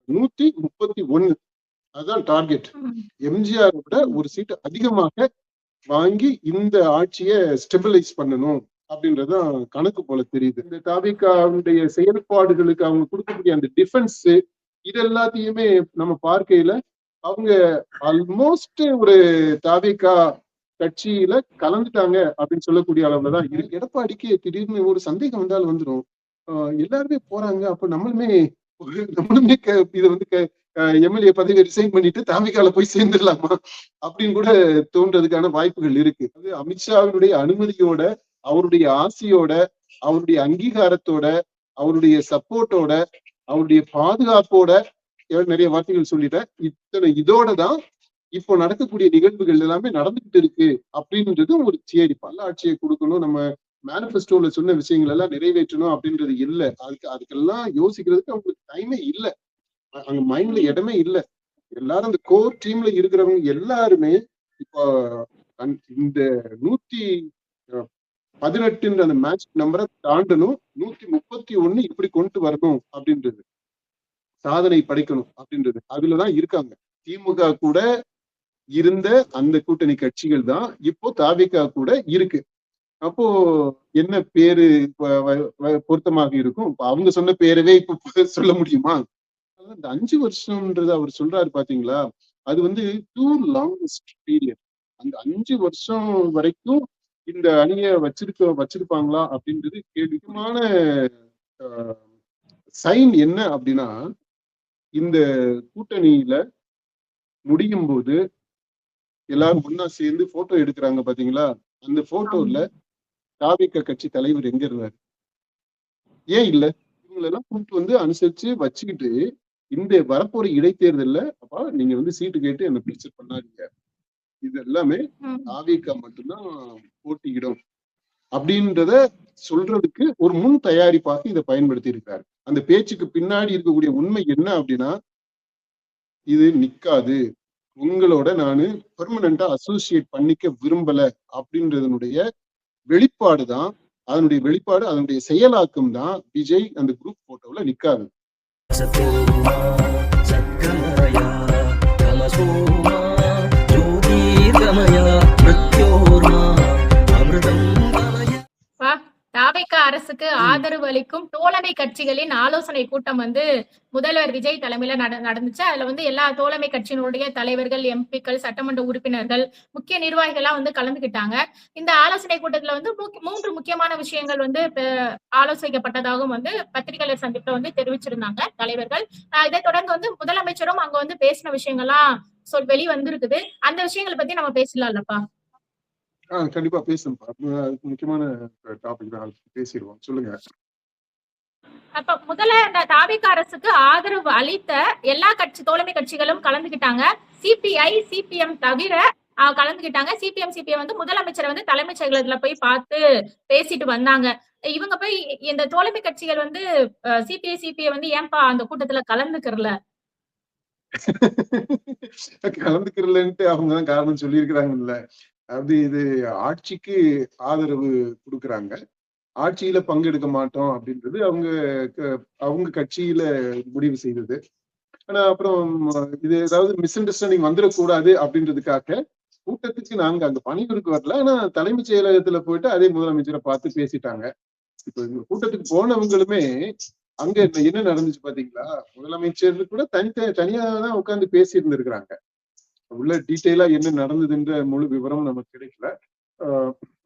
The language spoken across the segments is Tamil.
131. அதுதான் டார்கெட். எம்ஜிஆர் விட ஒரு சீட்டு அதிகமாக வாங்கி இந்த ஆட்சியை ஸ்டெபிலைஸ் பண்ணணும் அப்படின்றதுதான் கணக்கு போல தெரியுது. இந்த தாவேகாவுடைய செயல்பாடுகளுக்கு அவங்க கொடுக்கக்கூடிய அந்த டிஃபென்ஸ் இது எல்லாத்தையுமே நம்ம பார்க்கையில அவங்க ஆல்மோஸ்ட் ஒரு தாவேகா கட்சியில கலந்துட்டாங்க அப்படின்னு சொல்லக்கூடிய அளவுலதான் இருக்கு. எடப்பாடிக்கு திடீர்னு ஒரு சந்தேகம் வந்தால் வந்துடும். எல்லாருமே போறாங்க, அப்ப நம்மளுமே இதை வந்து எம்எல்ஏ பதவியை ரிசைன் பண்ணிட்டு தாவேகால போய் சேர்ந்துடலாமா அப்படின்னு கூட தோன்றதுக்கான வாய்ப்புகள் இருக்கு. அது அமித்ஷாவினுடைய அனுமதியோட, அவருடைய ஆசையோட, அவருடைய அங்கீகாரத்தோட, அவருடைய சப்போர்ட்டோட, அவருடைய பாதுகாப்போட, நிறைய வார்த்தைகள் சொல்லிட்டேன், இத்தனை இதோட தான் இப்போ நடக்கக்கூடிய நிகழ்வுகள் எல்லாமே நடந்துகிட்டு இருக்கு அப்படின்றது ஒரு தியரி. பல ஆட்சியை கொடுக்கணும், நம்ம மேனிபெஸ்டோல சொன்ன விஷயங்கள் எல்லாம் நிறைவேற்றணும் அப்படின்றது இல்ல. அதுக்கெல்லாம் யோசிக்கிறதுக்கு அவங்களுக்கு டைமே இல்லை, அங்க மைண்ட்ல இடமே இல்லை. எல்லாரும் அந்த கோர் டீம்ல இருக்கிறவங்க எல்லாருமே இப்போ இந்த 118 அந்த மேட்ச் நம்பரை தாண்டணும், 131 இப்படி கொண்டு வரணும் அப்படின்றது, சாதனை படைக்கணும் அப்படின்றது அதுலதான் இருக்காங்க. திமுக கூட இருந்த அந்த கூட்டணி கட்சிகள் தான் இப்போ தாவேகா கூட இருக்கு. அப்போ என்ன பேரு பொருத்தமாக இருக்கும்? அவங்க சொன்ன பேரவே இப்ப சொல்ல முடியுமா? இந்த 5 வருஷம்ன்றது அவர் சொல்றாரு பாத்தீங்களா, அது வந்து டூ லாங்கஸ்ட் பீரியட். அந்த 5 வருஷம் வரைக்கும் இந்த அணியை வச்சிருப்பாங்களா அப்படின்றது கேள்விக்குமான சைன் என்ன அப்படின்னா, இந்த கூட்டணியில முடியும் போது எல்லாரும் ஒன்னா சேர்ந்து போட்டோ எடுக்கிறாங்க பாத்தீங்களா, அந்த போட்டோல தாவேகா கட்சி தலைவர் எங்க இருந்தாரு? ஏன் இல்ல? இவங்களெல்லாம் கூப்பிட்டு வந்து அனுசரிச்சு வச்சுக்கிட்டு இந்த வரப்போற இடைத்தேர்தல்ல அப்பா நீங்க வந்து சீட்டு கேட்டு என்ன பிரச்சனை பண்ணாதீங்க, இது எல்லாமே தாவேகா மட்டும்தான் போட்டியிடும் அப்படின்றத சொல்றதுக்கு ஒரு முன் தயாரிப்பாக இதை பயன்படுத்தி இருக்காரு. அந்த பேச்சுக்கு பின்னாடி இருக்கக்கூடிய உண்மை என்ன அப்படின்னா, இது நிக்காது, உங்களோட நானு பெர்மனண்டா அசோசியேட் பண்ணிக்க விரும்பல அப்படின்றதனுடைய வெளிப்பாடுதான், அதனுடைய வெளிப்பாடு, அதனுடைய செயலாக்கம் தான் விஜய் அந்த குரூப் போட்டோல நிக்காது. தாவேகா அரசுக்கு ஆதரவு அளிக்கும் தோழமை கட்சிகளின் ஆலோசனை கூட்டம் வந்து முதல்வர் விஜய் தலைமையில நடந்துச்சு. அதுல வந்து எல்லா தோழமை கட்சியினுடைய தலைவர்கள், எம்பிக்கள், சட்டமன்ற உறுப்பினர்கள், முக்கிய நிர்வாகிகள்லாம் வந்து கலந்துகிட்டாங்க. இந்த ஆலோசனை கூட்டத்துல வந்து 3 முக்கியமான விஷயங்கள் வந்து ஆலோசிக்கப்பட்டதாகவும் வந்து பத்திரிகையாளர் சந்திப்புல வந்து தெரிவிச்சிருந்தாங்க தலைவர்கள். இதை தொடர்ந்து வந்து முதலமைச்சரும் அங்க வந்து பேசின விஷயங்கள்லாம் வெளி வந்திருக்குது. அந்த விஷயங்களை பத்தி நம்ம பேசலாம்லப்பா? கண்டிப்பா பேசணும்ப்பா, முக்கியமான டாபிக் தான், பேசிடுவோம், சொல்லுங்க. அப்ப முதல்ல இந்த தாவேகா அரசுக்கு ஆதரவு அளித்த எல்லா தோழமை கட்சிகளும் கலந்துகிட்டாங்க. சிபிஐ, சிபிஎம் தவிர கலந்துகிட்டாங்க. சிபிஎம் வந்து முதலமைச்சரை வந்து தலைமைச் செயலகத்துல போய் பார்த்து பேசிட்டு வந்தாங்க. இவங்க போய் இந்த தோழமை கட்சிகள் வந்து சிபிஐ வந்து ஏன்பா அந்த கூட்டத்துல கலந்துக்கிறல கலந்துக்கிறலன்ட்டு அவங்கதான் காரணம் சொல்லியிருக்கிறாங்கல்ல. அது இது ஆட்சிக்கு ஆதரவு கொடுக்குறாங்க, ஆட்சியில பங்கெடுக்க மாட்டோம் அப்படின்றது அவங்க கட்சியில முடிவு செய்தது. ஆனா அப்புறம் இது ஏதாவது மிஸ் அண்டர்ஸ்டாண்டிங் வந்துடக்கூடாது அப்படின்றதுக்காக கூட்டத்துக்கு நாங்க அங்க பணிபுரிக்கு வரல, ஆனா தலைமைச் செயலகத்துல போயிட்டு அதே முதலமைச்சரை பார்த்து பேசிட்டாங்க. இப்ப இந்த கூட்டத்துக்கு போனவங்களுமே அங்க என்ன நடந்துச்சு பாத்தீங்களா, முதலமைச்சர் கூட தனியா தான் உட்கார்ந்து பேசி இருந்திருக்கிறாங்க. உள்ள டீட்டெயிலா என்ன நடந்ததுன்ற முழு விவரம் நமக்கு கிடைக்கல.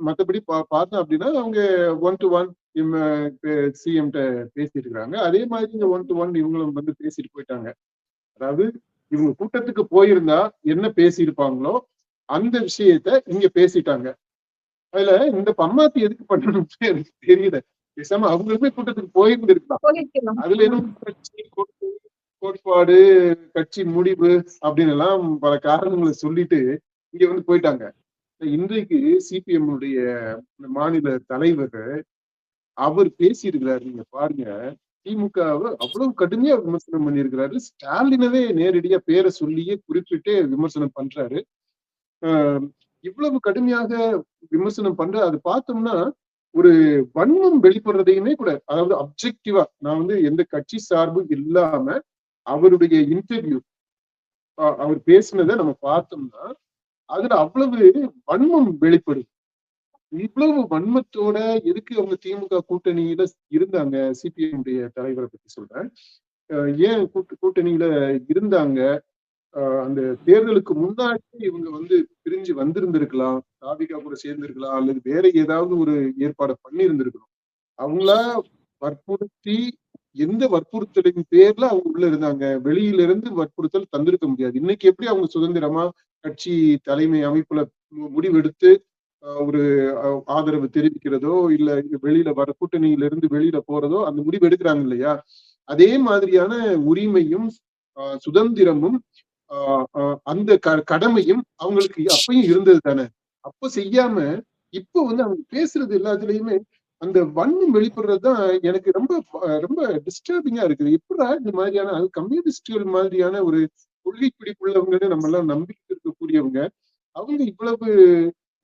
மற்றபடி பார்த்தோம் அப்படின்னா அவங்க 1-to-1 சிஎம் பேசிட்டு இருக்காங்க. அதே மாதிரி இங்க 1-to-1 இவங்களும் வந்து பேசிட்டு போயிட்டாங்க. அதாவது இவங்க கூட்டத்துக்கு போயிருந்தா என்ன பேசியிருப்பாங்களோ அந்த விஷயத்த இங்க பேசிட்டாங்க. அதுல இந்த பம்மாத்தி எதுக்கு பண்ணணும்னு எனக்கு தெரியல. பேசாம அவங்களுமே கூட்டத்துக்கு போயிருந்து இருக்கலாம். அதுல என்ன கோட்பாடு, கட்சி முடிவு அப்படின்னு எல்லாம் பல காரணங்களை சொல்லிட்டு இங்க வந்து போயிட்டாங்க. இன்றைக்கு சிபிஎம் மாநில தலைவர் அவர் பேசியிருக்கிறாரு, நீங்க பாருங்க, திமுகவை அவ்வளவு கடுமையா விமர்சனம் பண்ணியிருக்கிறாரு. ஸ்டாலினவே நேரடியா பேரை சொல்லியே குறிப்பிட்டு விமர்சனம் பண்றாரு. இவ்வளவு கடுமையாக விமர்சனம் பண்ற அது பார்த்தோம்னா ஒரு வன்மம் வெளிப்படுறதையுமே கூட, அதாவது அப்ஜெக்டிவா நான் வந்து எந்த கட்சி சார்பு இல்லாம அவருடைய இன்டர்வியூ அவர் பேசினதை நம்ம பார்த்தோம்னா அதுல அவ்வளவு வன்மம் வெளிப்படுது. இவ்வளவு வன்மத்தோட எதுக்கு அவங்க திமுக கூட்டணியில இருந்தாங்க? சிபிஎம் உடைய தலைவரை பத்தி சொல்றேன். ஏன் கூட்டணியில இருந்தாங்க? அந்த தேர்தலுக்கு முன்னாடி இவங்க பிரிஞ்சு வந்திருந்திருக்கலாம், தாவிகா கூட சேர்ந்திருக்கலாம், அல்லது வேற ஏதாவது ஒரு ஏற்பாடு பண்ணி இருந்திருக்கணும். அவங்களா வற்புறுத்தி எந்த வற்புறுத்தலின் பேர்ல அவங்க உள்ள இருந்தாங்க? வெளியில இருந்து வற்புறுத்தல் தந்திருக்க முடியாது. இன்னைக்கு எப்படி அவங்க சுதந்திரமா கட்சி தலைமை அமைப்புல முடிவெடுத்து ஒரு ஆதரவு தெரிவிக்கிறதோ இல்ல வெளியில வர கூட்டணியில இருந்து வெளியில போறதோ அந்த முடிவு எடுக்கிறாங்க இல்லையா? அதே மாதிரியான உரிமையும் சுதந்திரமும் அந்த கடமையும் அவங்களுக்கு அப்பயும் இருந்தது தானே. அப்ப செய்யாம இப்ப அவங்க பேசுறது எல்லாத்துலயுமே அந்த வன்மம் வெளிப்படுறதுதான் எனக்கு ரொம்ப ரொம்ப டிஸ்டர்பிங்கா இருக்குது. எப்படா இந்த மாதிரியான கம்யூனிஸ்டுகள் மாதிரியான ஒரு கொள்கை பிடிப்புள்ளவங்கன்னு நம்ம எல்லாம் நம்பிக்கை இருக்கக்கூடியவங்க அவங்க இவ்வளவு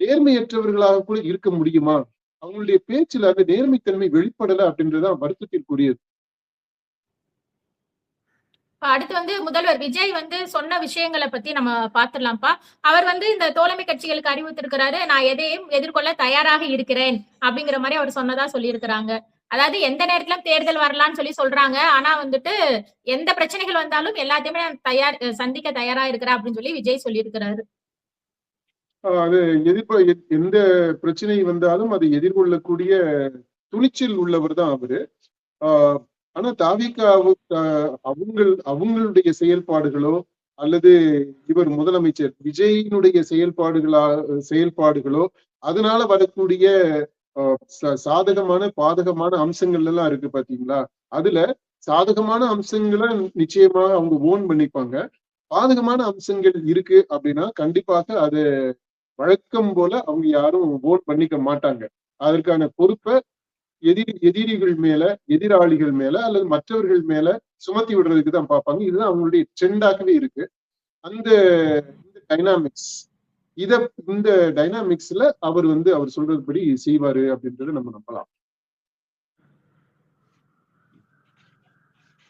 நேர்மையற்றவர்களாக கூட இருக்க முடியுமா? அவங்களுடைய பேச்சுல அந்த நேர்மைத்தன்மை வெளிப்படல அப்படின்றதுதான் வருத்தத்திற்குரியது. அடுத்து முதல்வர் விஜய் சொன்ன விஷயங்களை பத்தி நம்ம பாத்துடலாம்ப்பா. அவர் இந்த தோழமை கட்சிகளுக்கு அறிவித்திருக்கிறாரு, நான் எதையும் எதிர்கொள்ள தயாராக இருக்கிறேன் அப்படிங்கிற மாதிரி அவர் சொன்னதா சொல்லியிருக்கிறாங்க. அதாவது எந்த நேரத்திலும் தேர்தல் வரலாம்னு சொல்றாங்க. ஆனா எந்த பிரச்சனைகள் வந்தாலும் எல்லாத்தையுமே சந்திக்க தயாரா இருக்கிறேன் அப்படின்னு சொல்லி விஜய் சொல்லியிருக்கிறாரு. அது எந்த பிரச்சனை வந்தாலும் அதை எதிர்கொள்ளக்கூடிய துணிச்சல் உள்ளவர் தான் அவரு. ஆனா அவங்களுடைய செயல்பாடுகளோ அல்லது இவர் முதலமைச்சர் விஜயினுடைய செயல்பாடுகளோ அதனால வரக்கூடிய சாதகமான பாதகமான அம்சங்கள் எல்லாம் இருக்கு பாத்தீங்களா? அதுல சாதகமான அம்சங்களை நிச்சயமாக அவங்க ஓன் பண்ணிப்பாங்க. பாதகமான அம்சங்கள் இருக்கு அப்படின்னா கண்டிப்பாக அது வழக்கம் போல அவங்க யாரும் ஓன் பண்ணிக்க மாட்டாங்க. அதற்கான பொறுப்பை எதிரிகள் மேல, எதிராளிகள் மேல அல்லது மற்றவர்கள் மேல சுமத்தி விடுறதுக்கு தான் பார்ப்பாங்க. இதுதான் அவங்களுடைய ட்ரெண்டாகவே இருக்கு. அந்த டைனாமிக்ஸ் இந்த டைனாமிக்ஸ்ல அவர் அவர் சொல்றதுபடி செய்வாரு அப்படின்றத நம்ம நம்பலாம்.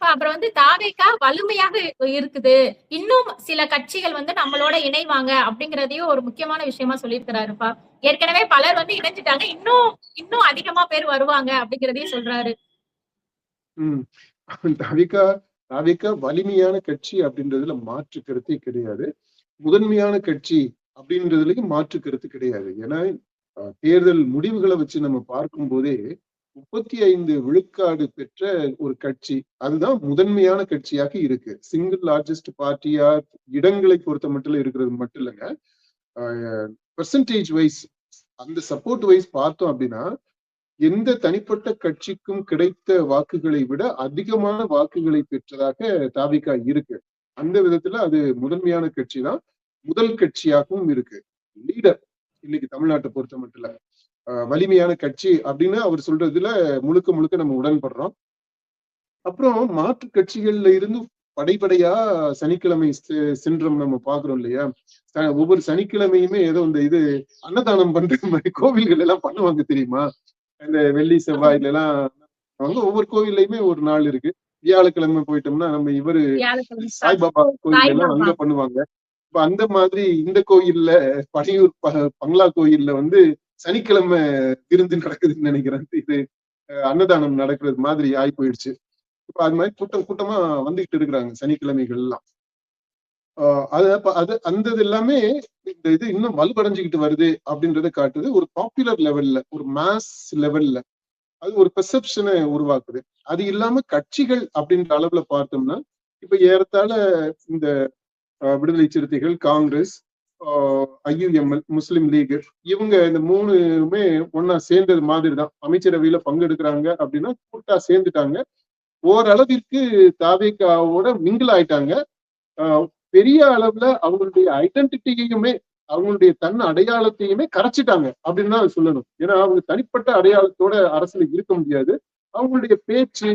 அப்புறம் தாவேகா வலிமையாக இருக்குது, இன்னும் சில கட்சிகள் நம்மளோட இணைவாங்க அப்படிங்கறதையும் ஒரு முக்கியமான விஷயமா சொல்லியிருக்கிறாருப்பா. ஏற்கனவே பலர் இணைஞ்சிட்டாங்க, இன்னும் அதிகமா பேர் வருவாங்க அப்படிங்கிறதையும் சொல்றாரு. தாவேகா வலிமையான கட்சி அப்படின்றதுல மாற்று கருத்தே கிடையாது. முதன்மையான கட்சி அப்படின்றதுலயும் மாற்று கருத்து கிடையாது. ஏன்னா தேர்தல் முடிவுகளை வச்சு நம்ம பார்க்கும் போதே 35 விழுக்காடு பெற்ற ஒரு கட்சி அதுதான் முதன்மையான கட்சியாக இருக்கு. சிங்கிள் லார்ஜஸ்ட் பார்ட்டியா இடங்களை பொறுத்த மட்டும் இருக்கிறது மட்டும் இல்லைங்க, பெர்சன்டேஜ் வைஸ் அந்த சப்போர்ட் வைஸ் பார்த்தோம் அப்படின்னா எந்த தனிப்பட்ட கட்சிக்கும் கிடைத்த வாக்குகளை விட அதிகமான வாக்குகளை பெற்றதாக தாவிகா இருக்கு. அந்த விதத்துல அது முதன்மையான கட்சி தான், முதல் கட்சியாகவும் இருக்கு. லீடர் இன்னைக்கு தமிழ்நாட்டை பொறுத்த மட்டும் இல்ல வலிமையான கட்சி அப்படின்னு அவர் சொல்றதுல முழுக்க முழுக்க நம்ம உடன்படுறோம். அப்புறம் மாற்று கட்சிகள்ல இருந்து படைப்படையா சனிக்கிழமை சென்றம் நம்ம பாக்குறோம் இல்லையா? ஒவ்வொரு சனிக்கிழமையுமே ஏதோ இந்த இது அன்னதானம் பண்ற மாதிரி கோவில்கள் எல்லாம் பண்ணுவாங்க தெரியுமா? இந்த வெள்ளி செவ்வாயில எல்லாம் ஒவ்வொரு கோவில்லையுமே ஒரு நாள் இருக்கு. வியாழக்கிழமை போயிட்டோம்னா நம்ம இவரு சாய்பாபா கோயில் எல்லாம் அங்க பண்ணுவாங்க. இப்ப அந்த மாதிரி இந்த கோயில்ல பழையூர் பங்களா கோயில்ல சனிக்கிழமை விருந்து நடக்குதுன்னு நினைக்கிறேன். இது அன்னதானம் நடக்கிறது மாதிரி ஆகி போயிடுச்சு. இப்ப அது மாதிரி கூட்டமா வந்துகிட்டு இருக்கிறாங்க சனிக்கிழமைகள் எல்லாம். அந்த இது எல்லாமே இந்த இது இன்னும் வலுவடைஞ்சுக்கிட்டு வருது அப்படின்றத காட்டுது. ஒரு பாப்புலர் லெவல்ல, ஒரு மாஸ் லெவல்ல அது ஒரு பெர்செப்ஷனை உருவாக்குது. அது இல்லாம கட்சிகள் அப்படின்ற அளவுல பார்த்தோம்னா இப்ப ஏறத்தாழ இந்த விடுதலை சிறுத்தைகள், காங்கிரஸ், IUML, முஸ்லிம் லீக் இவங்க இந்த மூணுமே ஒன்னா சேர்ந்தது மாதிரிதான். அமைச்சரவையில பங்கெடுக்கிறாங்க அப்படின்னா கூட்டா சேர்ந்துட்டாங்க. ஓரளவிற்கு தாவேகாவோட மிங்கிள் ஆயிட்டாங்க. பெரிய அளவுல அவங்களுடைய ஐடென்டிட்டியுமே அவங்களுடைய தன் அடையாளத்தையுமே கரைச்சிட்டாங்க அப்படின்னு தான் சொல்லணும். ஏன்னா அவங்க தனிப்பட்ட அடையாளத்தோட அரசியல் இருக்க முடியாது. அவங்களுடைய பேச்சு,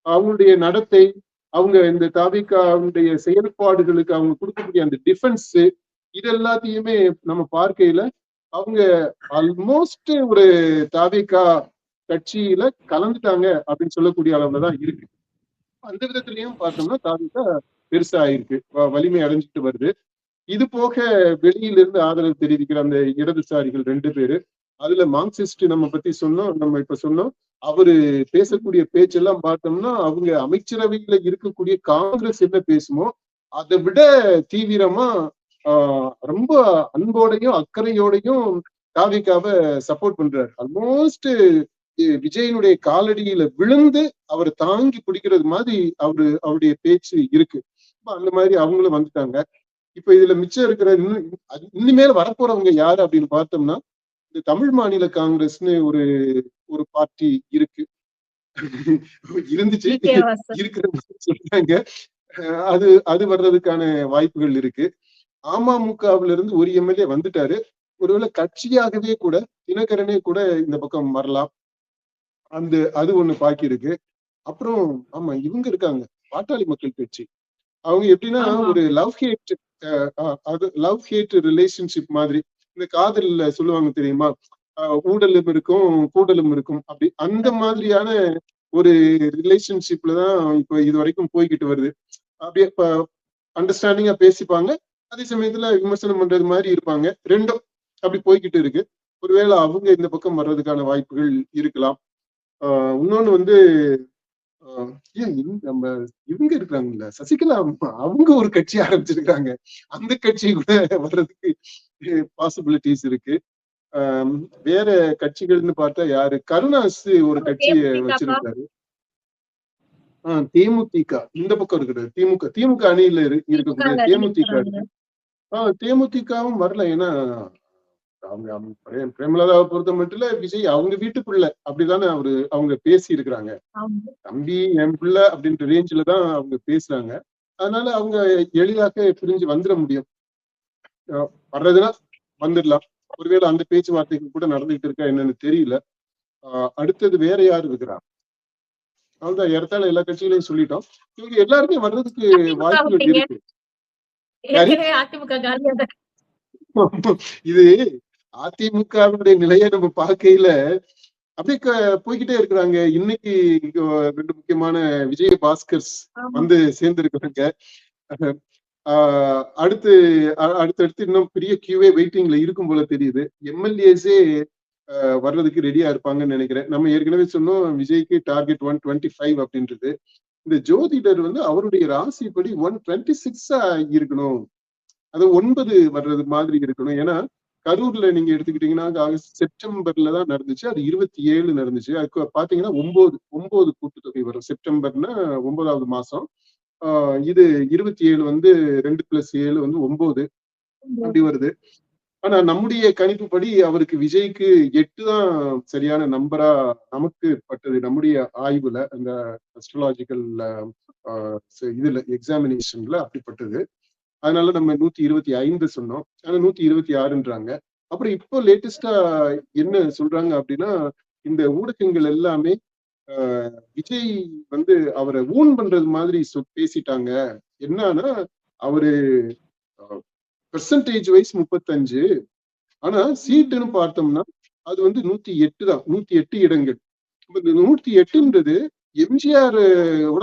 அவங்களுடைய நடத்தை, அவங்க இந்த தாவேகாவுடைய செயல்பாடுகளுக்கு அவங்க கொடுக்கக்கூடிய அந்த டிஃபென்ஸ் இது எல்லாத்தையுமே நம்ம பார்க்கையில அவங்க ஆல்மோஸ்ட் ஒரு தாவேகா கட்சியில கலந்துட்டாங்க அப்படின்னு சொல்லக்கூடிய அளவுலதான் இருக்கு. அந்த விதத்திலையும் பார்த்தோம்னா தாவிக பெருசா ஆயிருக்கு, வலிமை அடைஞ்சிட்டு வருது. இது போக வெளியிலிருந்து ஆதரவு தெரிவிக்கிற அந்த இடதுசாரிகள் 2 பேரு. அதுல மார்க்சிஸ்ட் நம்ம பத்தி சொன்னோம். நம்ம இப்ப சொன்னோம். அவரு பேசக்கூடிய பேச்செல்லாம் பார்த்தோம்னா, அவங்க அமைச்சரவையில இருக்கக்கூடிய காங்கிரஸ் என்ன பேசுமோ, அத விட தீவிரமா ஆ ரொம்ப அன்போடையும், அக்கறையோடையும் தாவேகாவ சப்போர்ட் பண்றாரு. ஆல்மோஸ்ட் விஜயனுடைய காலடியில விழுந்து அவர தாங்கி பிடிக்கிறது மாதிரி அவருடைய பேச்சு இருக்கு. அந்த மாதிரி அவங்களும் வந்துட்டாங்க. இப்ப இதுல மிச்சம் இருக்கிற இனிமேல் வரப்போறவங்க யாரு அப்படின்னு பார்த்தோம்னா, இந்த தமிழ் மாநில காங்கிரஸ்னு ஒரு ஒரு பார்ட்டி இருக்கு. இருந்துச்சு, விஜயவா சார். இருக்கிற மாதிரி சொல்றாங்க. அது அது வர்றதுக்கான வாய்ப்புகள் இருக்கு. அமமுகவுல இருந்து ஒரு எம்எல்ஏ வந்துட்டாரு. ஒருவேளை கட்சியாகவே கூட தினகரனே கூட இந்த பக்கம் வரலாம். அது ஒண்ணு பாக்கி இருக்கு. அப்புறம் ஆமா இவங்க இருக்காங்க, பாட்டாளி மக்கள் கட்சி. அவங்க எப்படின்னா ஆமா. ஒரு லவ் ஹேட் ரிலேஷன்ஷிப் மாதிரி. இந்த காதல்ல சொல்லுவாங்க தெரியுமா? ஊடலும் இருக்கும், கூடலும் இருக்கும். அப்படி அந்த மாதிரியான ஒரு ரிலேஷன்ஷிப்ல தான் இப்ப இது வரைக்கும் போய்கிட்டு வருது. அப்படியே இப்ப அண்டர்ஸ்டாண்டிங்கா பேசிப்பாங்க. அதே சமயத்துல விமர்சனம் பண்றது மாதிரி இருப்பாங்க. 2ம் அப்படி போய்கிட்டு இருக்கு. ஒருவேளை அவங்க இந்த பக்கம் வர்றதுக்கான வாய்ப்புகள் இருக்கலாம். இன்னொன்னு வந்து ஏன் நம்ம இவங்க இருக்கிறாங்கல்ல சசிகலா அம்மா, அவங்க ஒரு கட்சி ஆரம்பிச்சிருக்காங்க. அந்த கட்சி கூட வர்றதுக்கு பாசிபிலிட்டிஸ் இருக்கு. ஆஹ் வேற கட்சிகள்னு பார்த்தா யாரு, கருணாஸ் ஒரு கட்சியை தேமுதிகப்பா. வச்சிருக்காரு. தேமுதிக இந்த பக்கம் இருக்கிறது. திமுக அணியில இருக்கக்கூடிய திமுகல தேமுதிக இருக்கிறாங்க. இருக்கு. தேமுதிகவும் வரல. ஏன்னா அவங்க பிரேமலதாவை பொறுத்த மட்டும் விஜய் அவங்க வீட்டுக்குள்ள அப்படிதானே அவங்க பேசி இருக்கிறாங்க. ஆமா. தம்பி என் பிள்ளை அப்படின்ற ரேஞ்சில தான் அவங்க பேசுறாங்க. அதனால அவங்க எளிதாக பிரிஞ்சு வந்துட முடியும். வர்றதுன்னா வந்துடலாம். ஒருவேளை அந்த பேச்சுவார்த்தைகள் கூட நடந்துகிட்டு இருக்கா என்னன்னு தெரியல. அடுத்தது வேற யாரு இருக்கிறா? அவ்வளவுதான், ஏறத்தாழ எல்லா கட்சிகளையும் சொல்லிட்டோம். இவங்க எல்லாருமே வர்றதுக்கு அதிமுக வாய்ப்புகள் விட்டீங்க. இருக்கு. யாரு? ஏற்கனவே அதிமுக காலியா தான். இது அதிமுகவினுடைய நிலையை நம்ம பார்க்கையில அப்படியே போய்கிட்டே இருக்கிறாங்க. இன்னைக்கு 2 முக்கியமான விஜய பாஸ்கர்ஸ் ஆமா. வந்து சேர்ந்திருக்கிறாங்க. அடுத்தடுத்து இன்னும் பெரிய கியூவே வெயிட்டிங்ல இருக்கும் போல தெரியுது. எம்எல்ஏஸே வர்றதுக்கு ரெடியா இருப்பாங்கன்னு நினைக்கிறேன். நம்ம ஏற்கனவே சொன்னோம் விஜய்க்கு டார்கெட் 125 அப்படின்றது. இந்த ஜோதிடர் வந்து அவருடைய ராசிப்படி 126 இருக்கணும். அது 9 வர்றது மாதிரி இருக்கணும். ஏன்னா கரூர்ல நீங்க எடுத்துக்கிட்டீங்கன்னா செப்டம்பர்ல தான் நடந்துச்சு. அது 27 நடந்துச்சு. அதுக்கு பாத்தீங்கன்னா 9 கூட்டுத்தொகை வரும். செப்டம்பர்னா 9வது மாசம். இது 27 வந்து 2+7 வந்து 9 அப்படி வருது. ஆனா நம்முடைய கணிப்புப்படி அவருக்கு விஜய்க்கு 8 தான் சரியான நம்பரா நமக்கு பட்டது. நம்முடைய ஆய்வுல அந்த அஸ்ட்ராலாஜிக்கல் இதுல எக்ஸாமினேஷன்ல அப்படிப்பட்டது. அதனால நம்ம 125 சொன்னோம். ஆனா 126ன்றாங்க. அப்புறம் இப்போ லேட்டஸ்டா என்ன சொல்றாங்க அப்படின்னா, இந்த ஊடகங்கள் எல்லாமே விஜய் வந்து அவரை ஊன் பண்றது மாதிரி பேசிட்டாங்க. என்னன்னா அவரு பெர்சன்டேஜ் வைஸ் 35, ஆனா சீட்டுன்னு பார்த்தோம்னா அது வந்து 108 தான். 108 இடங்கள். இந்த 108ன்றது எம்ஜிஆர்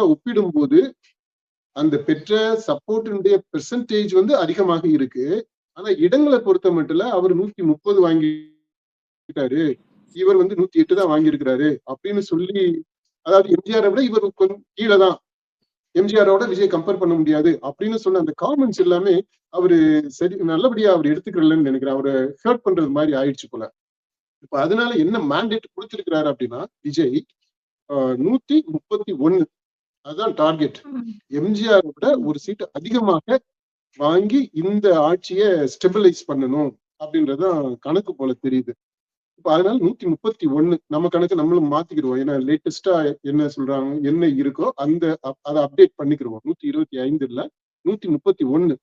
ஒப்பிடும் போது அந்த பெற்ற சப்போர்ட்டினுடைய பெர்சன்டேஜ் வந்து அதிகமாக இருக்கு. ஆனா இடங்களை பொறுத்த மட்டும் அவர் 130 வாங்கிட்டாரு, இவர் வந்து 108 தான் வாங்கியிருக்கிறாரு அப்படின்னு சொல்லி, அதாவது எம்ஜிஆரை விட இவர் கொஞ்சம் கீழே தான், எம்ஜிஆரோட விஜய் கம்பேர் பண்ண முடியாது அப்படின்னு சொன்ன அந்த காமெண்ட்ஸ் எல்லாமே அவரு சரி நல்லபடியா அவர் எடுத்துக்கிறலன்னு நினைக்கிறேன். அவரை ஹர்ட் பண்றது மாதிரி ஆயிடுச்சு போல. இப்ப அதனால என்ன மேண்டேட் கொடுத்திருக்கிறாரு அப்படின்னா விஜய் 131 அதுதான் டார்கெட். எம்ஜிஆர் விட ஒரு சீட் அதிகமாக வாங்கி இந்த ஆட்சியை ஸ்டெபிலைஸ் பண்ணணும் அப்படின்றதுதான் கணக்கு போல தெரியுது. இப்ப அதனால 131 நம்ம கணக்கு நம்மளும் மாத்திக்கிடுவோம். ஏன்னா லேட்டஸ்டா என்ன சொல்றாங்க, என்ன இருக்கோ அதை அப்டேட் பண்ணிக்கிடுவோம். 125 இல்ல 131.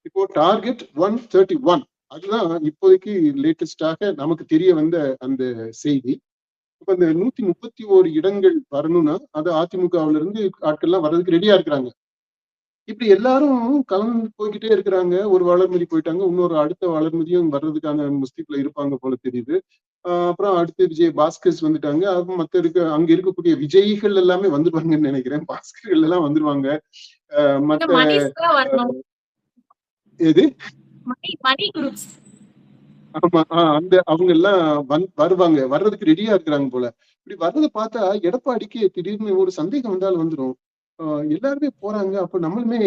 இப்போ டார்கெட் 131. அதுதான் இப்போதைக்கு லேட்டஸ்டாக நமக்கு தெரிய வந்த அந்த செய்தி. இப்ப இந்த 131 இடங்கள் வரணும்னா அது அதிமுகவுல இருந்து ஆட்கள் எல்லாம் வர்றதுக்கு ரெடியா இருக்கிறாங்க. இப்படி எல்லாரும் கலந்து போய்கிட்டே இருக்கிறாங்க. ஒரு வளர்மதி போயிட்டாங்க. இன்னொரு அடுத்த வளர்மதியும் வர்றதுக்கான முஸ்தீப்ல இருப்பாங்க போல தெரியுது. அப்புறம் அடுத்து விஜய் பாஸ்கர்ஸ் வந்துட்டாங்க. அப்புறம் அங்க இருக்கக்கூடிய விஜய்கள் எல்லாமே வந்துருவாங்கன்னு நினைக்கிறேன். பாஸ்கர்கள் எல்லாம் வந்துருவாங்க. மத்த எது மணி குரூப்ஸ் ஆமா அவங்க எல்லாம் வருவாங்க. வர்றதுக்கு ரெடியா இருக்கிறாங்க போல. இப்படி வர்றதை பார்த்தா எடப்பாடிக்கு திடீர்னு ஒரு சந்தேகம் வந்தாலும் வந்துடும். எல்லாருமே போறாங்க. அப்ப நம்மளுமே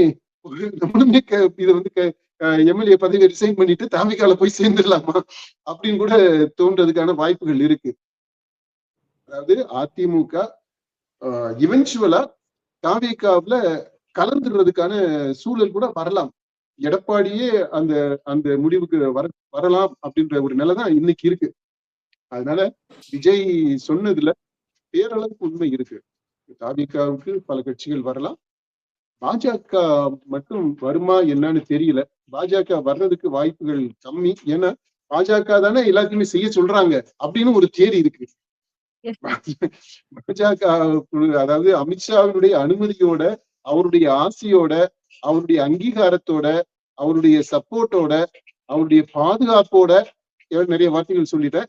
இதை வந்து எம்எல்ஏ பதவியை ரிசைன் பண்ணிட்டு தாமிகால போய் சேர்ந்துடலாமா அப்படின்னு கூட தோன்றதுக்கான வாய்ப்புகள் இருக்கு. அதாவது அதிமுக இவென்ச்சுவலா தாமிகாவுல கலந்துடுறதுக்கான சூழல் கூட வரலாம். எடப்பாடியே அந்த அந்த முடிவுக்கு வரலாம் அப்படின்ற ஒரு நிலைதான் இன்னைக்கு இருக்கு. அதனால விஜய் சொன்னதுல பேரளவுக்கு உண்மை இருக்கு. தாவிகாவுக்கு பல கட்சிகள் வரலாம். பாஜக மட்டும் வருமா என்னன்னு தெரியல. பாஜக வர்றதுக்கு வாய்ப்புகள் கம்மி. ஏன்னா பாஜக தானே எல்லாத்தையுமே செய்ய சொல்றாங்க அப்படின்னு ஒரு தேரி இருக்கு. பாஜக அதாவது அமித்ஷாவினுடைய அனுமதியோட, அவருடைய ஆசையோட, அவருடைய அங்கீகாரத்தோட, அவருடைய சப்போர்ட்டோட, அவருடைய பாதுகாப்போட, நிறைய வார்த்தைகள் சொல்லிட்டேன்.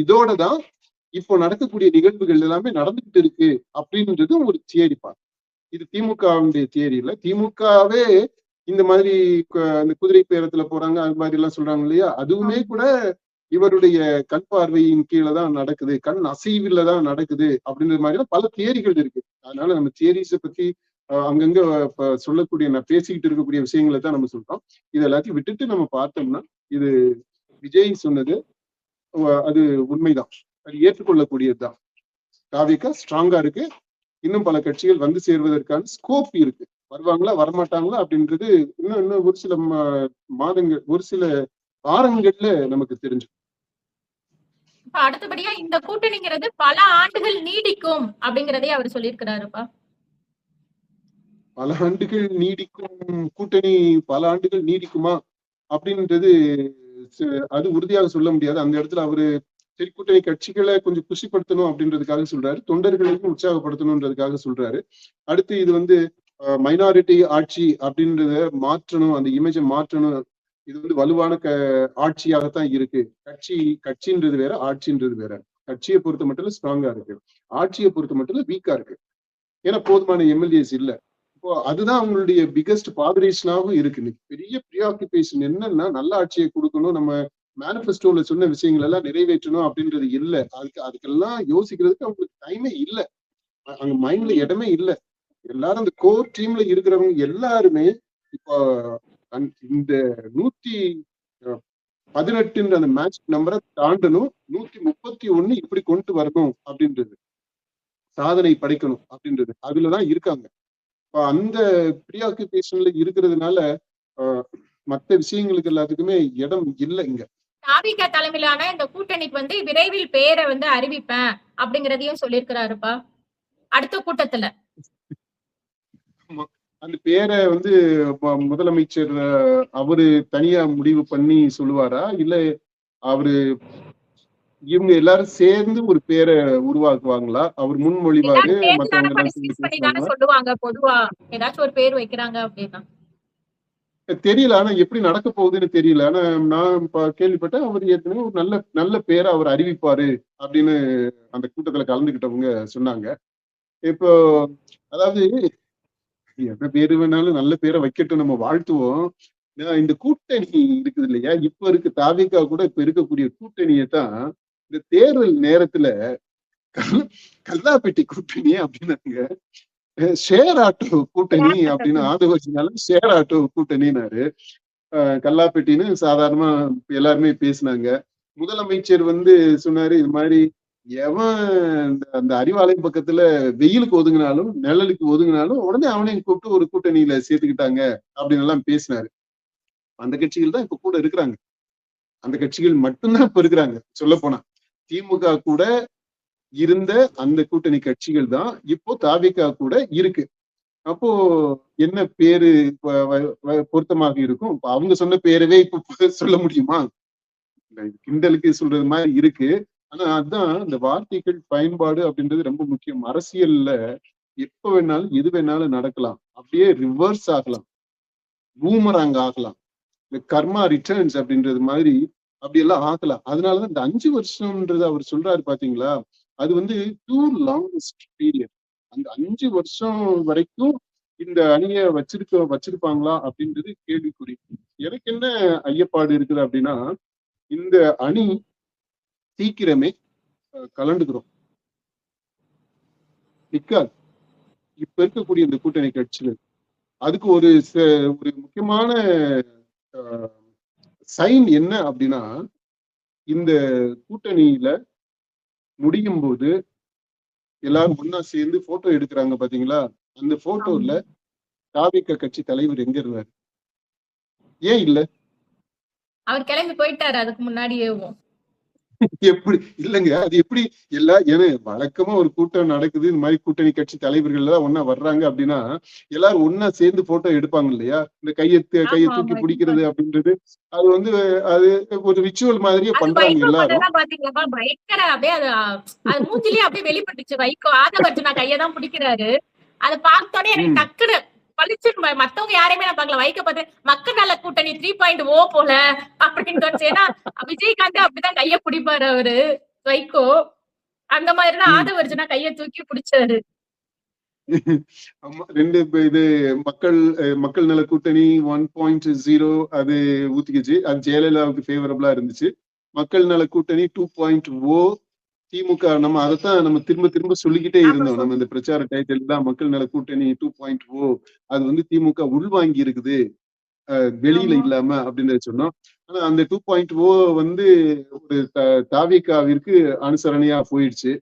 இதோட தான் இப்போ நடக்கக்கூடிய நிகழ்வுகள் எல்லாமே நடந்துகிட்டு இருக்கு அப்படின்றது ஒரு தியரிப்பா. இது திமுகவுடைய தியரி இல்ல. திமுகவே இந்த மாதிரி அந்த குதிரை பேரத்துல போறாங்க அது மாதிரி எல்லாம் சொல்றாங்க இல்லையா, அதுவுமே கூட இவருடைய கண் பார்வையின் கீழே தான் நடக்குது, கண் அசைவுல தான் நடக்குது அப்படின்ற மாதிரி பல தியரிகள் இருக்கு. அதனால நம்ம தியரிஸை பத்தி அங்கங்க சொல்லக்கூடிய நான் பேசிக்கிட்டு இருக்கக்கூடிய விஷயங்களை தான் நம்ம சொல்றோம். இது எல்லாத்தையும் விட்டுட்டு நம்ம பார்த்தோம்னா இது விஜய் சொன்னது அது உண்மைதான், அது ஏற்றுக்கொள்ளக்கூடியதுதான். தாவிக ஸ்ட்ராங்கா இருக்கு. இன்னும் பல கட்சிகள் வந்து சேர்வதற்கான ஸ்கோப் இருக்கு. வருவாங்களா வரமாட்டாங்களா அப்படின்றது இன்னும் ஒரு சில மாதங்கள், ஒரு சில வாரங்கள்ல நமக்கு தெரிஞ்சு. அடுத்தபடியா இந்த கூட்டணிங்கிறது பல ஆண்டுகள் நீடிக்கும் அப்படிங்கறதே அவர் சொல்லியிருக்கிறாருப்பா. பல ஆண்டுகள் நீடிக்கும் கூட்டணி பல ஆண்டுகள் நீடிக்குமா அப்படின்றது அது உறுதியாக சொல்ல முடியாது. அந்த இடத்துல அவரு சரி கூட்டணி கட்சிகளை கொஞ்சம் குஷிப்படுத்தணும் அப்படின்றதுக்காக சொல்றாரு, தொண்டர்களையும் உற்சாகப்படுத்தணும்ன்றதுக்காக சொல்றாரு. அடுத்து இது வந்து மைனாரிட்டி ஆட்சி அப்படின்றத மாற்றணும், அந்த இமேஜை மாற்றணும். இது வந்து வலுவான ஆட்சியாகத்தான் இருக்கு. கட்சின்றது வேற, ஆட்சின்றது வேற. கட்சியை பொறுத்த மட்டும் ஸ்ட்ராங்கா இருக்கு, ஆட்சியை பொறுத்த மட்டும் வீக்கா இருக்கு. ஏன்னா போதுமான எம்எல்ஏஸ் இல்ல. இப்போ அதுதான் அவங்களுடைய பிகஸ்ட் பாதரேஷனாகவும் இருக்கு. பெரிய ப்ரீஆக்குபேஷன் என்னன்னா நல்ல ஆட்சியை கொடுக்கணும், நம்ம மேனிபெஸ்டோல சொன்ன விஷயங்கள் எல்லாம் நிறைவேற்றணும் அப்படின்றது இல்ல. அதுக்கெல்லாம் யோசிக்கிறதுக்கு அவங்களுக்கு டைமே இல்லை, அங்க மைண்ட்ல இடமே இல்லை. எல்லாரும் அந்த கோர் டீம்ல இருக்கிறவங்க எல்லாருமே இப்போ இந்த 118 அந்த மேட்ச் நம்பரை தாண்டணும், 131 இப்படி கொண்டு வரணும் அப்படின்றது, சாதனை படைக்கணும் அப்படின்றது அதுலதான் இருக்காங்க. அந்த ப்ரீஆக்குபேஷன்ல இருக்கிறதுனால மற்ற விஷயங்களுக்கு எல்லாத்துக்குமே இடம் இல்லை இங்க. தாவிக தலைமையிலான இந்த கூட்டணிக்கு வந்து விரைவில் பேரை வந்து அறிவிப்பேன் அப்படிங்கறதையும் சொல்லியிருக்கிறாருப்பா அடுத்த கூட்டத்துல. அந்த பேரை வந்து முதலமைச்சர் அவரு தனியா முடிவு பண்ணி சொல்லுவாரா, இல்ல அவரு இவங்க எல்லாரும் சேர்ந்து ஒரு பேரை உருவாக்குவாங்களா? அவர் முன்மொழிவாரு, மத்தவங்க சொல்லுவாங்க பொதுவா ஏதாச்சும் ஒரு பேர் வைக்கிறாங்க அப்படின்னா தெரியல. ஆனா எப்படி நடக்க போகுதுன்னு தெரியல. ஆனா நான் கேள்விப்பட்டேன் அவர் ஏற்கனவே ஒரு நல்ல பேரை அவர் அறிவிப்பாரு அப்படின்னு அந்த கூட்டத்துல கலந்துகிட்டவங்க சொன்னாங்க. இப்போ அதாவது என்ன பேரு வேணாலும் நல்ல பேரை வைக்கட்டும், நம்ம வாழ்த்துவோம். இந்த கூட்டணி இருக்குது இல்லையா, இப்ப இருக்கு தாவிகா கூட இப்ப இருக்கக்கூடிய கூட்டணியை தான் இந்த தேர்தல் நேரத்துல கல்லாப்பெட்டி கூட்டணி அப்படின்னாங்க, ஷேர் ஆட்டோ கூட்டணி அப்படின்னு ஆதவச்சினால ஷேர் ஆட்டோ கூட்டணினாரு. கல்லாப்பெட்டின்னு சாதாரணமா எல்லாருமே பேசினாங்க. முதலமைச்சர் வந்து சொன்னாரு இது மாதிரி எவன் அந்த அறிவாலயம் பக்கத்துல வெயிலுக்கு ஒதுங்கினாலும் நிழலுக்கு ஒதுங்கினாலும் உடனே அவனையும் கூப்பிட்டு ஒரு கூட்டணியில சேர்த்துக்கிட்டாங்க அப்படின்னு எல்லாம் பேசினாரு. அந்த கட்சிகள் தான் இப்ப கூட இருக்கிறாங்க. அந்த கட்சிகள் மட்டும்தான் இப்ப இருக்கிறாங்க. சொல்ல போனா திமுக கூட இருந்த அந்த கூட்டணி கட்சிகள் தான் இப்போ தாவிக கூட இருக்கு. அப்போ என்ன பேரு பொருத்தமாக இருக்கும்? இப்ப அவங்க சொன்ன பேரவே இப்ப சொல்ல முடியுமா? கிண்டலுக்கு சொல்றது மாதிரி இருக்கு. ஆனா அதுதான் இந்த வார்த்தைகள் பயன்பாடு அப்படின்றது ரொம்ப முக்கியம். அரசியல்ல எப்ப வேணாலும் எது வேணாலும் நடக்கலாம். அப்படியே ரிவர்ஸ் ஆகலாம், பூமராங் ஆகலாம், இந்த கர்மா ரிட்டர்ன்ஸ் அப்படின்றது மாதிரி அப்படியெல்லாம் ஆகலாம். அதனாலதான் இந்த 5 வருஷம்ன்றது அவர் சொல்றாரு பாத்தீங்களா, அது வந்து டூ லாங்கஸ்ட் பீரியட். அந்த 5 வருஷம் வரைக்கும் இந்த அணியை வச்சிருப்பாங்களா அப்படின்றது கேள்விக்குறி. எனக்கு என்ன ஐயப்பாடு இருக்குது அப்படின்னா, இந்த அணி சீக்கிரமே கலண்டுக்கிறோம், நிக்காது இப்ப இருக்கக்கூடிய இந்த கூட்டணி கட்சிகள். அதுக்கு ஒரு முக்கியமான சைன் என்ன அப்படின்னா, இந்த கூட்டணியில முடியும் போது எல்லாரும் ஒன்னா சேர்ந்து போட்டோ எடுக்கிறாங்க பாத்தீங்களா, அந்த போட்டோல தாவிக கட்சி தலைவர் எங்க இருந்தாரு? ஏன் இல்ல? அவர் கிளம்பி போயிட்டாரு அதுக்கு முன்னாடியேவும். எப்படி இல்லைங்க, அது எப்படி வழக்கமா ஒரு கூட்டம் நடக்குது, இந்த மாதிரி கூட்டணி கட்சி தலைவர்கள் எல்லாம் ஒன்னா வர்றாங்க அப்படின்னா எல்லாரும் ஒன்னா சேர்ந்து போட்டோ எடுப்பாங்க இல்லையா? இந்த கையை தூக்கி பிடிக்கிறது அப்படின்றது அது வந்து அது ஒரு ரிச்சுவல் மாதிரியே பண்றாங்க எல்லாரும். பாத்தீங்களா பயங்கர அப்படியே அது மூஞ்சிலேயே அப்படியே வெளிப்பட்டுச்சு. வைகோ ஆதவர்ஜுனா கையதான் பிடிக்கிறாரு. அதை பார்த்தோடனே எனக்கு டக்குனு பளிச்சு மத்தவங்க யாரையுமே நான் பார்க்கல, வைக்க பார்த்து மக்கள் நல கூட்டணி 3.0 போல அப்படின்னு தோணுச்சு. ஏன்னா விஜயகாந்த் அப்படிதான் கைய பிடிப்பாரு அவரு வைகோ, அந்த மாதிரிதான் ஆதவர்ஜுனா கைய தூக்கி பிடிச்சாரு. ஆமா, இது மக்கள் நல கூட்டணி 1.0 அது ஊத்திக்கிச்சு, அது ஜெயலலிதாவுக்கு ஃபேவரபிளா இருந்துச்சு. மக்கள் நல கூட்டணி 2.0 திமுக, நம்ம அதைத்தான் நம்ம திரும்ப சொல்லிக்கிட்டே இருந்தோம். நம்ம இந்த பிரச்சார டைட்டில் தான் மக்கள் நல கூட்டணி 2.0, அது வந்து திமுக உள்வாங்கி இருக்குது வெளியில இல்லாம அப்படின்னு சொன்னோம். ஆனா அந்த 2.0 வந்து ஒரு தாவிகாவிற்கு அனுசரணையா போயிடுச்சு.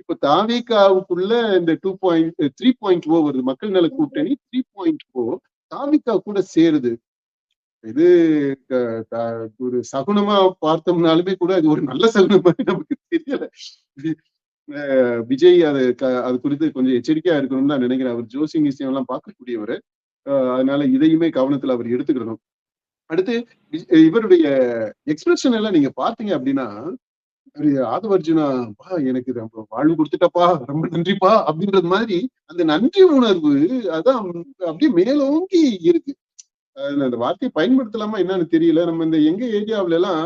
இப்ப தாவிகாவுக்குள்ள இந்த 3.0 வருது, மக்கள் நல கூட்டணி 3.0 தாவிகா கூட சேருது. இது ஒரு சகுனமா பார்த்தோம்னாலுமே கூட அது ஒரு நல்ல சகுனமா நமக்கு தெரியல. விஜய் அது குறித்து கொஞ்சம் எச்சரிக்கையா இருக்கணும்னு தான் நினைக்கிறேன். அவர் ஜோசிங் விஷயம் எல்லாம் பார்க்கக்கூடியவர், அதனால இதையுமே கவனத்துல அவர் எடுத்துக்கிடணும். அடுத்து இவருடைய எக்ஸ்பிரஷன் எல்லாம் நீங்க பாத்தீங்க அப்படின்னா, ஆதவர்ஜுனா எனக்கு வாழ்வு கொடுத்துட்டப்பா, ரொம்ப நன்றிப்பா அப்படின்றது மாதிரி அந்த நன்றி உணர்வு அதான் அப்படியே மேலோங்கி இருக்கு. அந்த வார்த்தையை பயன்படுத்தலாமா என்னன்னு தெரியல. நம்ம இந்த எங்க ஏரியாவில எல்லாம்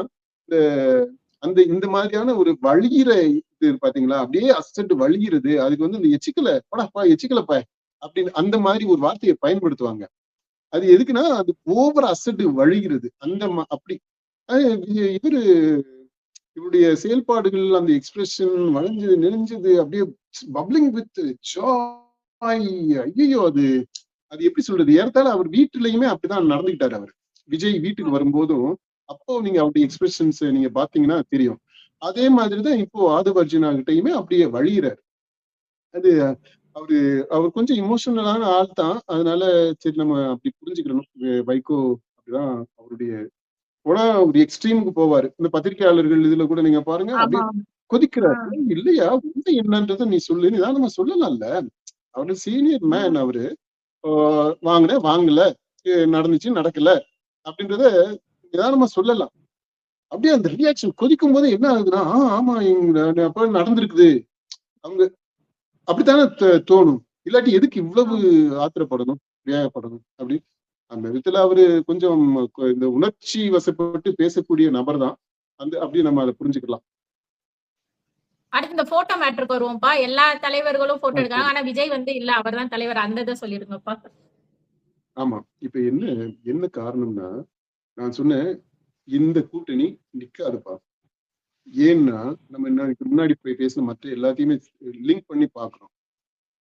இந்த மாதிரியான ஒரு வழிகிற இது பாத்தீங்களா, அப்படியே அசட்டு வழிகிறது, அதுக்கு வந்து இந்த எச்சிக்கலப்பா அப்படின்னு அந்த மாதிரி ஒரு வார்த்தையை பயன்படுத்துவாங்க. அது எதுக்குன்னா அது ஓவர் அசட்டு வழிகிறது அந்த அப்படி இவருடைய செயல்பாடுகள், அந்த எக்ஸ்பிரஷன் வளைஞ்சது நெளிஞ்சது அப்படியே பப்ளிங் வித் ஜாய். ஐயோ, அது எப்படி சொல்றது, ஏறத்தால அவர் வீட்டுலயுமே அப்படிதான் நடந்துகிட்டாரு. அவர் விஜய் வீட்டுக்கு வரும்போதும் அப்போ நீங்க அவருடைய எக்ஸ்பிரஷன்ஸ் நீங்க பாத்தீங்கன்னா தெரியும். அதே மாதிரிதான் இப்போ ஆதவர்ஜுனா கிட்டையுமே அப்படியே வழிகிறார். அது அவர் கொஞ்சம் இமோஷனலான ஆள் தான், அதனால சரி நம்ம அப்படி புரிஞ்சுக்கணும். வைகோ அப்படிதான் அவருடைய போனா ஒரு எக்ஸ்ட்ரீமுக்கு போவாரு. இந்த பத்திரிகையாளர்கள் இதுல கூட நீங்க பாருங்க, அப்படியே கொதிக்கிறாரு. இல்லையா உண்மை என்னன்றத நீ சொல்லு, நிதானமா சொல்லலாம்ல. அவரு சீனியர் மேன், அவரு வாங்கல, நடந்துச்சு நடக்கல அப்படின்றத நிதானமா சொல்லலாம். அப்படியே அந்த ரியாக்ஷன் கொதிக்கும் போது என்ன ஆகுதுன்னா, ஆமா அப்ப நடந்திருக்குது, அவங்க அப்படித்தானே தோணும். இல்லாட்டி எதுக்கு இவ்வளவு ஆத்திரப்படணும், வேகப்படணும் அப்படி. அந்த விதத்துல அவரு கொஞ்சம் இந்த உணர்ச்சி வசப்பட்டு பேசக்கூடிய நபர் தான். அப்படி நம்ம அதை புரிஞ்சுக்கலாம். அடுத்து இந்த போட்டோ மேட்டருக்கு வருவோம்ப்பா. எல்லா தலைவர்களும் போட்டோ எடுக்காங்க, ஆனா விஜய் வந்து இல்ல, அவர் தான் தலைவர், அந்த இதை சொல்லிடுங்கப்பா. ஆமா, இப்ப என்ன காரணம்னா, நான் சொன்னேன் இந்த கூட்டணி நிக்காதுப்பா. ஏன்னா நம்ம முன்னாடி போய் பேசின மற்ற எல்லாத்தையுமே லிங்க் பண்ணி பாக்குறோம்.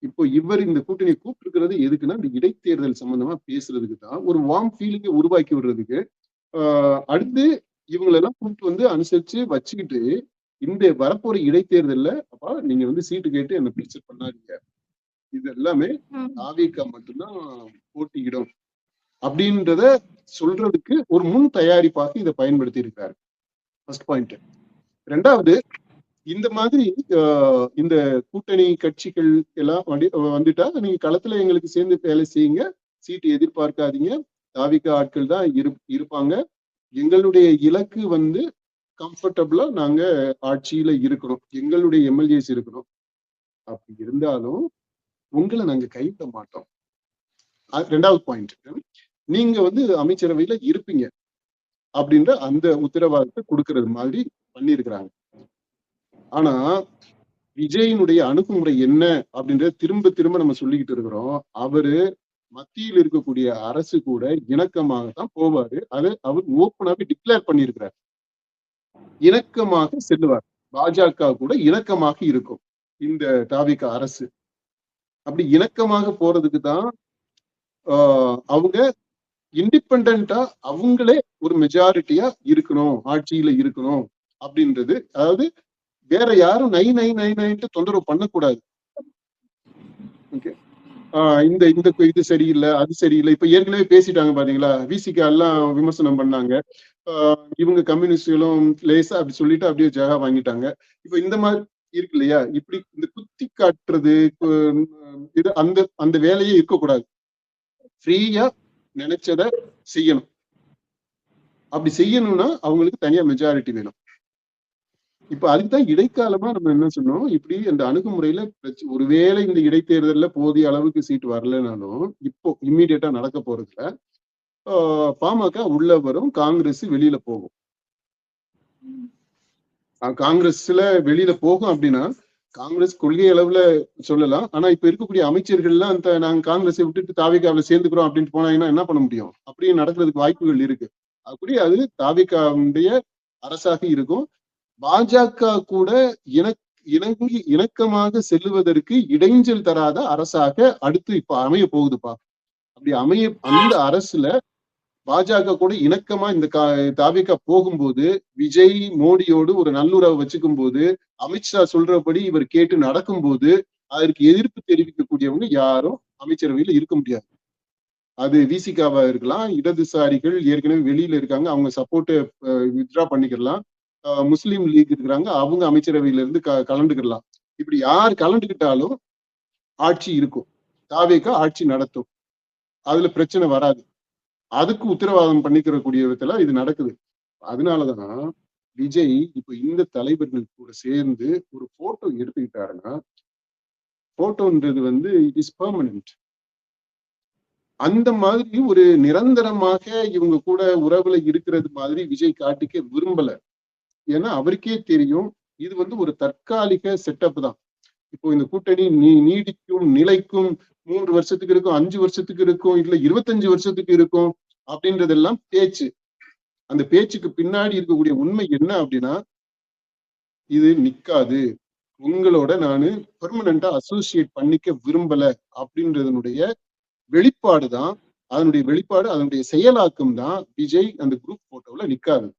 இப்போ இவர் இந்த கூட்டணியை கூப்பிட்டுருக்கிறது எதுக்குன்னா, இந்த இடைத்தேர்தல் சம்பந்தமா பேசுறதுக்கு தான், ஒரு வார்ம் ஃபீலிங்கை உருவாக்கி விடுறதுக்கு. அடுத்து இவங்களெல்லாம் கூப்பிட்டு வந்து அனுசரிச்சு வச்சுக்கிட்டு, இந்த வரப்போற இடைத்தேர்தல்ல அப்பா நீங்க வந்து சீட்டு கேட்டு என்ன பிக்சர் பண்ணாதீங்க, இது எல்லாமே தாவேகா மட்டும்தான் போட்டியிடும் அப்படின்றத சொல்றதுக்கு ஒரு முன் தயாரிப்பாக இதை பயன்படுத்தி இருக்காரு. First point. ரெண்டாவது, இந்த மாதிரி இந்த கூட்டணி கட்சிகள் எல்லாம் வந்துட்டா நீங்க களத்துல எங்களுக்கு சேர்ந்து வேலை செய்யுங்க, சீட்டு எதிர்பார்க்காதீங்க, தாவேகா ஆட்கள் தான் இருப்பாங்க, எங்களுடைய இலக்கு வந்து கம்ஃபர்டபுளா நாங்க ஆட்சியில இருக்கிறோம், எங்களுடைய எம்எல்ஏஸ் இருக்கணும், அப்படி இருந்தாலும் உங்களை நாங்க கைவிட மாட்டோம் ரெண்டாவது பாயிண்ட், நீங்க வந்து அமைச்சரவையில இருப்பீங்க அப்படின்ற அந்த உத்தரவாதத்தை கொடுக்கறது மாதிரி பண்ணியிருக்கிறாங்க. ஆனா விஜயினுடைய அணுகுமுறை என்ன அப்படின்றத திரும்ப திரும்ப நம்ம சொல்லிக்கிட்டு இருக்கிறோம். அவரு மத்தியில் இருக்கக்கூடிய அரசு கூட இணக்கமாக தான் போவாரு. அதை அவர் ஓப்பனாவே டிக்ளேர் பண்ணியிருக்கிறார். இணக்கமாக செல்லுவார். பாஜக கூட இணக்கமாக இருக்கும் இந்த தாவிக அரசு. அப்படி இணக்கமாக போறதுக்கு தான் அவங்க இண்டிபெண்டா அவங்களே ஒரு மெஜாரிட்டியா இருக்கணும், ஆட்சியில இருக்கணும் அப்படின்றது. அதாவது வேற யாரும் நை நை நை நைன்ட்டு தொந்தரவு பண்ணக்கூடாது. ஓகே, இந்த இந்த இது சரியில்லை, அது சரியில்லை. இப்ப ஏற்கனவே பேசிட்டாங்க பாத்தீங்களா, விசிகா எல்லாம் விமர்சனம் பண்ணாங்க. இவங்க கம்யூனிஸ்டுகளும் லேசா அப்படி சொல்லிட்டு அப்படியே ஜெகா வாங்கிட்டாங்க. இப்ப இந்த மாதிரி இருக்கு இல்லையா, இப்படி இந்த குத்தி காட்டுறது இது அந்த அந்த வேலையே இருக்கக்கூடாது. ஃப்ரீயா நினைச்சத செய்யணும். அப்படி செய்யணும்னா அவங்களுக்கு தனியா மெஜாரிட்டி வேணும். இப்ப அதுக்குதான் இடைக்காலமா நம்ம என்ன சொன்னோம், இப்படி அந்த அணுகுமுறையில ஒருவேளை இந்த இடைத்தேர்தல்ல போதிய அளவுக்கு சீட் வரலனாலும் இப்போ இம்மீடியட்டா நடக்க போறதுல பாமக உள்ள வரும், காங்கிரஸ் வெளியில போகும். காங்கிரஸ்ல வெளியில போகும் அப்படின்னா காங்கிரஸ் கொள்கை அளவுல சொல்லலாம். ஆனா இப்ப இருக்கக்கூடிய அமைச்சர்கள்லாம் நாங்க காங்கிரஸை விட்டுட்டு தாவிகாவில சேர்ந்துக்கிறோம் அப்படின்ட்டு போனாங்கன்னா என்ன பண்ண முடியும்? அப்படியே நடக்கிறதுக்கு வாய்ப்புகள் இருக்கு. அப்படி அது தாவிகாவுடைய அரசாக இருக்கும். பாஜக கூட இணங்கி இணக்கமாக செல்லுவதற்கு இடைஞ்சல் தராத அரசாக அடுத்து இப்ப அமைய போகுதுப்பா. அப்படி அந்த அரசுல பாஜக கூட இணக்கமா இந்த தாவிக போகும்போது, விஜய் மோடியோடு ஒரு நல்லுறவை வச்சுக்கும் போது, அமித்ஷா சொல்றபடி இவர் கேட்டு நடக்கும்போது, அதற்கு எதிர்ப்பு தெரிவிக்கக்கூடியவங்க யாரும் அமைச்சரவையில இருக்க முடியாது. அது விசிகாவா இருக்கலாம், இடதுசாரிகள் ஏற்கனவே வெளியில இருக்காங்க, அவங்க சப்போர்ட்டை வித்ரா பண்ணிக்கலாம். முஸ்லீம் லீக் இருக்கிறாங்க, அவங்க அமைச்சரவையில இருந்து கலந்துக்கலாம். இப்படி யார் கலந்துக்கிட்டாலும் ஆட்சி இருக்கும், தாவேக ஆட்சி நடத்தும், அதுல பிரச்சனை வராது. அதுக்கு உத்தரவாதம் பண்ணிக்கிறக்கூடிய விதத்துல இது நடக்குது. அதனாலதான் விஜய் இப்ப இந்த தலைவர்கள் கூட சேர்ந்து ஒரு போட்டோ எடுத்துக்கிட்டாருன்னா, போட்டோன்றது வந்து இட் இஸ் பெர்மனன்ட். அந்த மாதிரி ஒரு நிரந்தரமாக இவங்க கூட உறவுல இருக்கிறது மாதிரி விஜய் காட்டிக்க விரும்பல. ஏன்னா அவருக்கே தெரியும் இது வந்து ஒரு தற்காலிக செட்டப் தான். இப்போ இந்த கூட்டணி நீடிக்கும், நிலைக்கும், 3 வருஷத்துக்கு இருக்கும், 5 வருஷத்துக்கு இருக்கும், இல்ல 25 வருஷத்துக்கு இருக்கும் அப்படின்றதெல்லாம் பேச்சு. அந்த பேச்சுக்கு பின்னாடி இருக்கக்கூடிய உண்மை என்ன அப்படின்னா, இது நிக்காது, உங்களோட நானு பெர்மனண்டா அசோசியேட் பண்ணிக்க விரும்பல அப்படின்றதனுடைய வெளிப்பாடு தான். அதனுடைய வெளிப்பாடு, அதனுடைய செயலாக்கம் தான் விஜய் அந்த குரூப் போட்டோல நிக்காது.